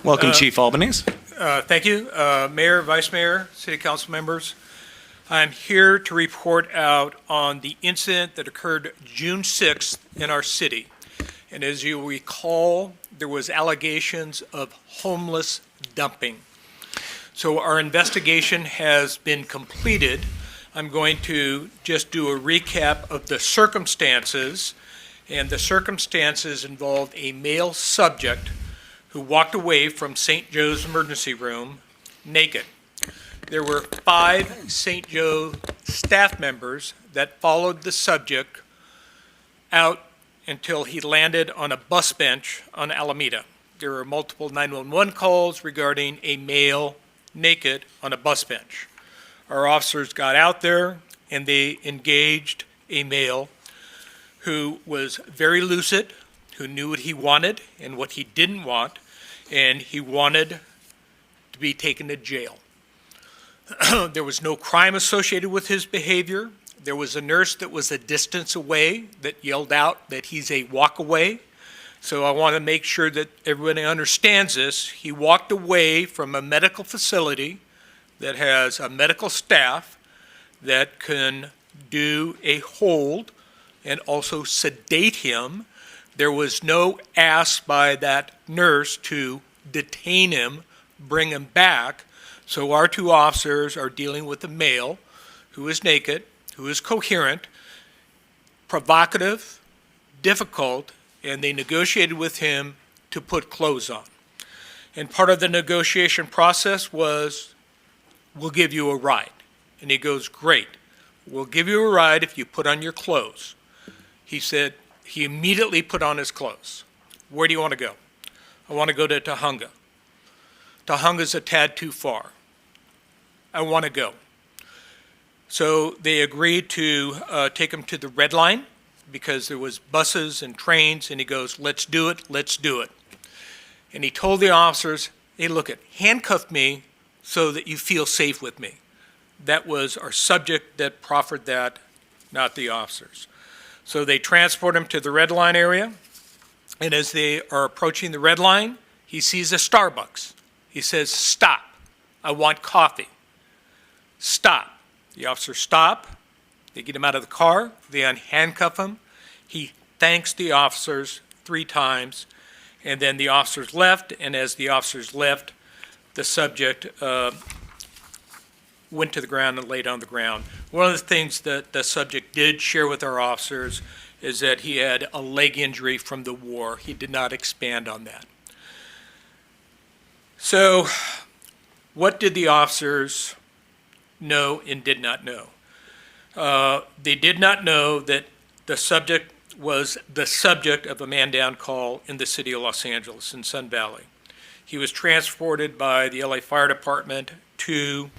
Welcome, Chief Albanese. Thank you, Mayor, Vice Mayor, City Council members. I'm here to report out on the incident that occurred June 6th in our city. And as you recall, there was allegations of homeless dumping. So our investigation has been completed. I'm going to just do a recap of the circumstances. And the circumstances involved a male subject who walked away from St. Joe's emergency room naked. There were 5 St. Joe staff members that followed the subject out until he landed on a bus bench on Alameda. There were multiple 911 calls regarding a male naked on a bus bench. Our officers got out there and they engaged a male who was very lucid, who knew what he wanted and what he didn't want, and he wanted to be taken to jail. There was no crime associated with his behavior. There was a nurse that was a distance away that yelled out that he's a walk away. So I want to make sure that everybody understands this. He walked away from a medical facility that has a medical staff that can do a hold and also sedate him. There was no ask by that nurse to detain him, bring him back. So our 2 officers are dealing with a male who is naked, who is coherent, provocative, difficult, and they negotiated with him to put clothes on. And part of the negotiation process was, we'll give you a ride. And he goes, great, we'll give you a ride if you put on your clothes. He said, he immediately put on his clothes. Where do you want to go? I want to go to Tahunga. Tahunga's a tad too far. I want to go. So they agreed to take him to the Red Line because there was buses and trains, and he goes, let's do it, let's do it. And he told the officers, hey, look, handcuff me so that you feel safe with me. That was our subject that proffered that, not the officers. So they transport him to the Red Line area, and as they are approaching the Red Line, he sees a Starbucks. He says, stop, I want coffee. Stop. The officers stop, they get him out of the car, they unhandcuff him. He thanks the officers 3 times, and then the officers left, and as the officers left, the subject went to the ground and laid on the ground. One of the things that the subject did share with our officers is that he had a leg injury from the war. He did not expand on that. So what did the officers know and did not know? They did not know that the subject was the subject of a man-down call in the city of Los Angeles in Sun Valley. He was transported by the LA Fire Department to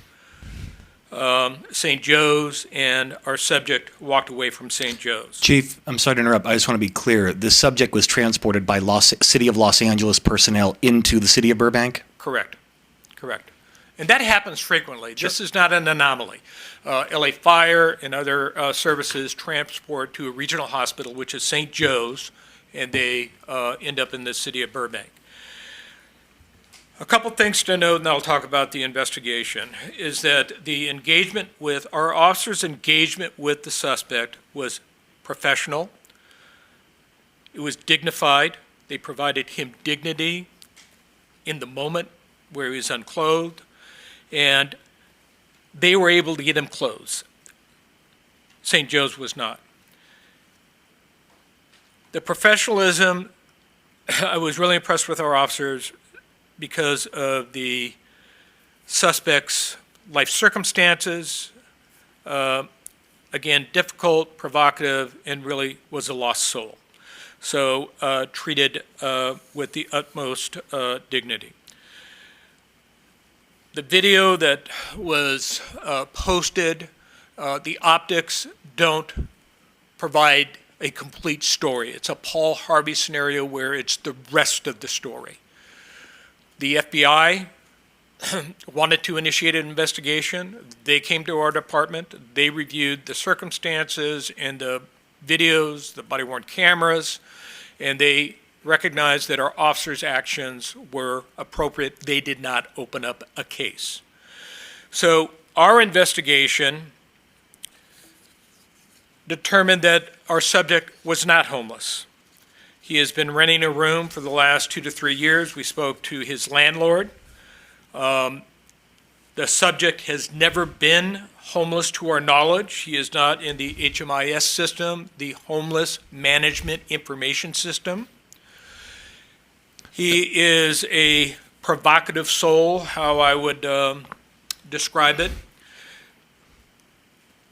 St. Joe's, and our subject walked away from St. Joe's. Chief, I'm sorry to interrupt. I just want to be clear. The subject was transported by City of Los Angeles personnel into the city of Burbank? Correct. Correct. And that happens frequently. Sure. This is not an anomaly. LA Fire and other services transport to a regional hospital, which is St. Joe's, and they end up in the city of Burbank. A couple things to note, and I'll talk about the investigation, is that the engagement with, our officers' engagement with the suspect was professional. It was dignified. They provided him dignity in the moment where he was unclothed, and they were able to get him clothes. St. Joe's was not. The professionalism, I was really impressed with our officers because of the suspect's life circumstances, again, difficult, provocative, and really was a lost soul. So treated with the utmost dignity. The video that was posted, the optics don't provide a complete story. It's a Paul Harvey scenario where it's the rest of the story. The FBI wanted to initiate an investigation. They came to our department. They reviewed the circumstances and the videos, the body-worn cameras, and they recognized that our officers' actions were appropriate. They did not open up a case. So our investigation determined that our subject was not homeless. He has been renting a room for the last 2 to 3 years. We spoke to his landlord. The subject has never been homeless to our knowledge. He is not in the HMIS system, the Homeless Management Information System. He is a provocative soul, how I would describe it.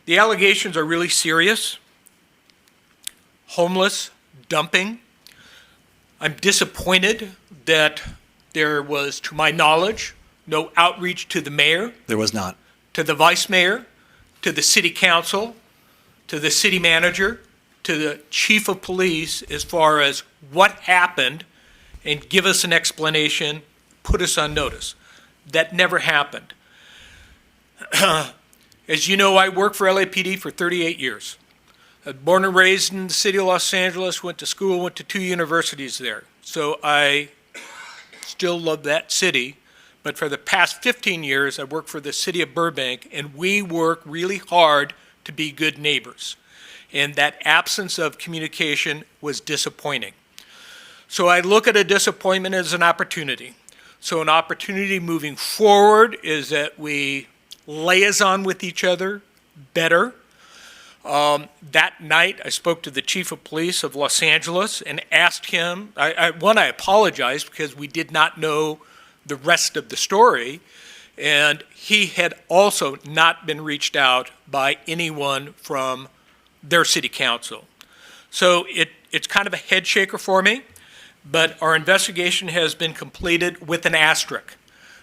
The allegations are really serious. Homeless, dumping. I'm disappointed that there was, to my knowledge, no outreach to the mayor, There was not. to the vice mayor, to the city council, to the city manager, to the chief of police as far as what happened and give us an explanation, put us on notice. That never happened. As you know, I worked for LAPD for 38 years. I was born and raised in the city of Los Angeles, went to school, went to 2 universities there. So I still love that city. But for the past 15 years, I worked for the city of Burbank, and we work really hard to be good neighbors. And that absence of communication was disappointing. So I look at a disappointment as an opportunity. So an opportunity moving forward is that we liaison with each other better. That night, I spoke to the chief of police of Los Angeles and asked him, I apologized because we did not know the rest of the story, and he had also not been reached out by anyone from their city council. So it's kind of a head shaker for me, but our investigation has been completed with an asterisk.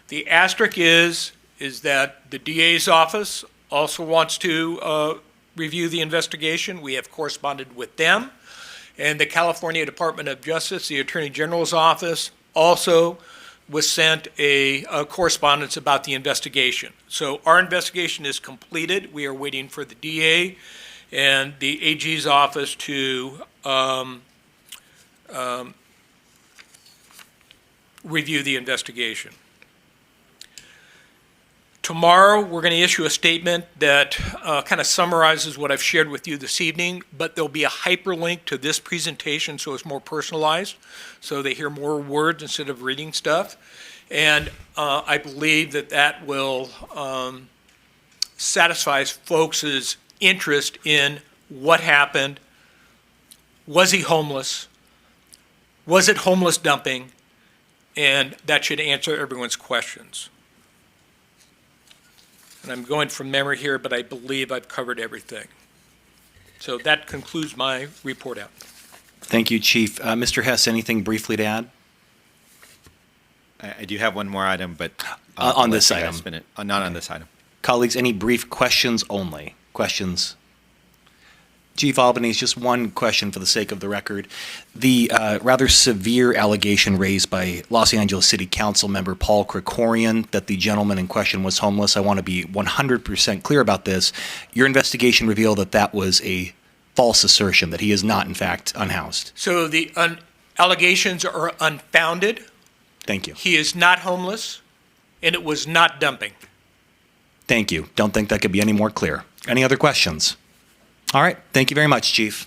The asterisk is that the DA's office also wants to review the investigation. We have corresponded with them, and the California Department of Justice, the Attorney General's office, also was sent a correspondence about the investigation. So our investigation is completed. We are waiting for the DA and the AG's office to review the investigation. Tomorrow, we're going to issue a statement that kind of summarizes what I've shared with you this evening, but there'll be a hyperlink to this presentation so it's more personalized, so they hear more words instead of reading stuff. And I believe that will satisfy folks' interest in what happened. Was he homeless? Was it homeless dumping? And that should answer everyone's questions. And I'm going from memory here, but I believe I've covered everything. So that concludes my report out. Thank you, Chief. Mr. Hess, anything briefly to add? I do have one more item, but On this let you guys item. spin it. Not on this item. Colleagues, any brief questions only? Questions? Chief Albanese, just one question for the sake of the record. The rather severe allegation raised by Los Angeles City Council member Paul Krikorian that the gentleman in question was homeless, I want to be 100% clear about this. Your investigation revealed that that was a false assertion, that he is not, in fact, unhoused. So the allegations are unfounded. Thank you. He is not homeless, and it was not dumping. Thank you. Don't think that could be any more clear. Any other questions? All right. Thank you very much, Chief.